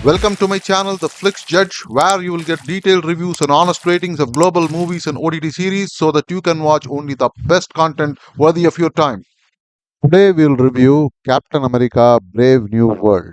Welcome to my channel, The Flix Judge, where you will get detailed reviews and honest ratings of global movies and OTT series so that you can watch only the best content worthy of your time. Today we'll review Captain America Brave New World.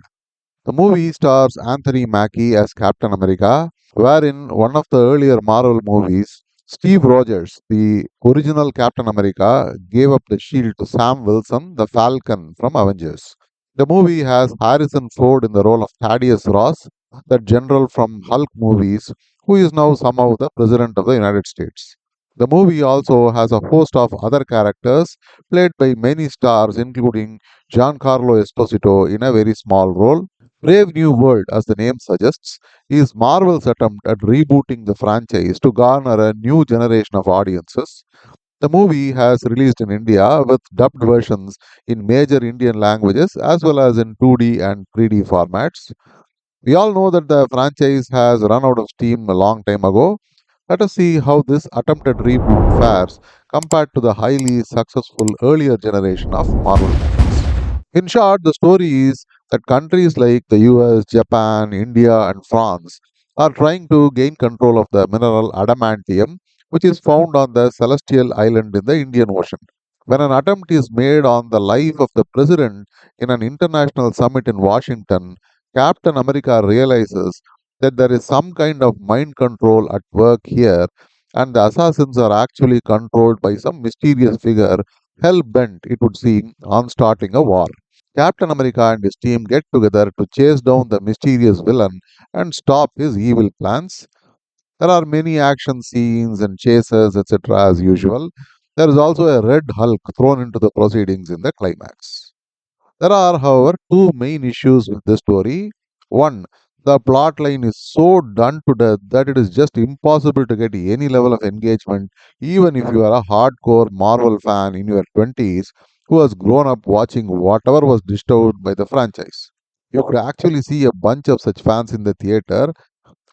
The movie stars Anthony Mackie as Captain America, wherein one of the earlier Marvel movies, Steve Rogers, the original Captain America, gave up the shield to Sam Wilson, the Falcon from Avengers. The movie has Harrison Ford in the role of Thaddeus Ross, the general from Hulk movies, who is now somehow the President of the United States. The movie also has a host of other characters played by many stars, including Giancarlo Esposito in a very small role. Brave New World, as the name suggests, is Marvel's attempt at rebooting the franchise to garner a new generation of audiences. The movie has released in India with dubbed versions in major Indian languages as well as in 2D and 3D formats. We all know that the franchise has run out of steam a long time ago. Let us see how this attempted reboot fares compared to the highly successful earlier generation of Marvel movies. In short, the story is that countries like the US, Japan, India, and France are trying to gain control of the mineral adamantium, which is found on the celestial island in the Indian Ocean. When an attempt is made on the life of the president in an international summit in Washington, Captain America realizes that there is some kind of mind control at work here, and the assassins are actually controlled by some mysterious figure hell bent, it would seem, on starting a war. Captain America and his team get together to chase down the mysterious villain and stop his evil plans. There are many action scenes and chases, etc., as usual. There is also a red Hulk thrown into the proceedings in the climax. There are, however, two main issues with this story. One, the plot line is so done to death that it is just impossible to get any level of engagement, even if you are a hardcore Marvel fan in your 20s who has grown up watching whatever was dished out by the franchise. You could actually see a bunch of such fans in the theater,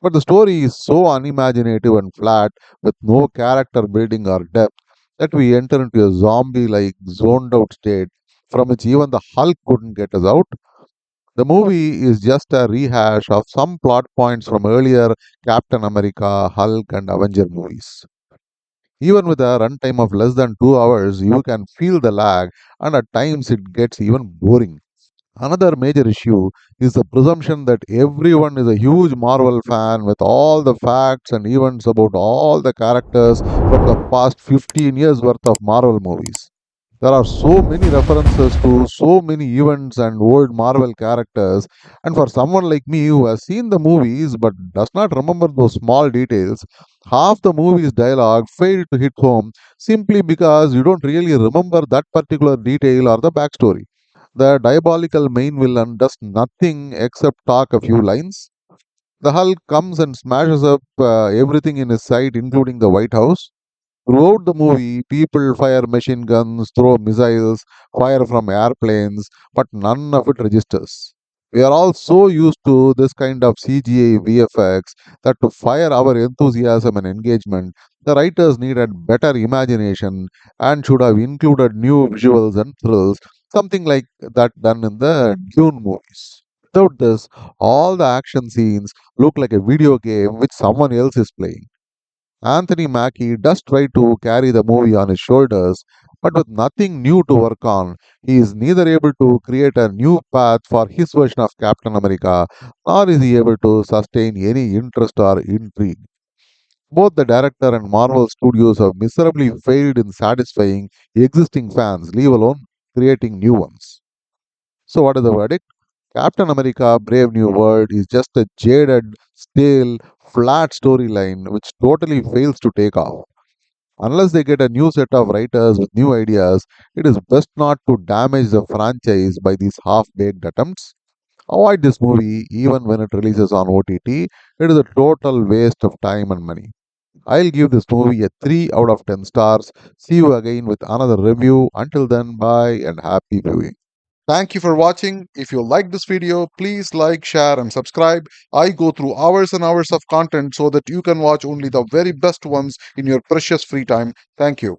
but the story is so unimaginative and flat with no character building or depth that we enter into a zombie like zoned out state from which even the Hulk couldn't get us out. The movie is just a rehash of some plot points from earlier Captain America, Hulk, and Avenger movies. Even with a runtime of less than 2 hours, you can feel the lag, and at times it gets even boring. Another major issue is the presumption that everyone is a huge Marvel fan with all the facts and events about all the characters from the past 15 years worth of Marvel movies. There are so many references to so many events and old Marvel characters, and for someone like me who has seen the movies but does not remember those small details, half the movie's dialogue failed to hit home simply because you don't really remember that particular detail or the backstory. The diabolical main villain does nothing except talk a few lines. The Hulk comes and smashes up everything in his sight, including the White House. Throughout the movie, people fire machine guns, throw missiles, fire from airplanes, but none of it registers. We are all so used to this kind of CGI VFX that to fire our enthusiasm and engagement, the writers needed better imagination and should have included new visuals and thrills, something like that done in the Dune movies. Without this, all the action scenes look like a video game which someone else is playing. Anthony Mackie does try to carry the movie on his shoulders, but with nothing new to work on, he is neither able to create a new path for his version of Captain America, nor is he able to sustain any interest or intrigue. Both the director and Marvel Studios have miserably failed in satisfying existing fans, leave alone creating new ones. So, what is the verdict? Captain America Brave New World is just a jaded, stale, flat storyline which totally fails to take off. Unless they get a new set of writers with new ideas, it is best not to damage the franchise by these half baked attempts. Avoid this movie even when it releases on OTT. It is a total waste of time and money. I'll give this movie a 3 out of 10 stars. See you again with another review. Until then, bye and happy viewing. Thank you for watching. If you like this video, please like, share, and subscribe. I go through hours and hours of content so that you can watch only the very best ones in your precious free time. Thank you.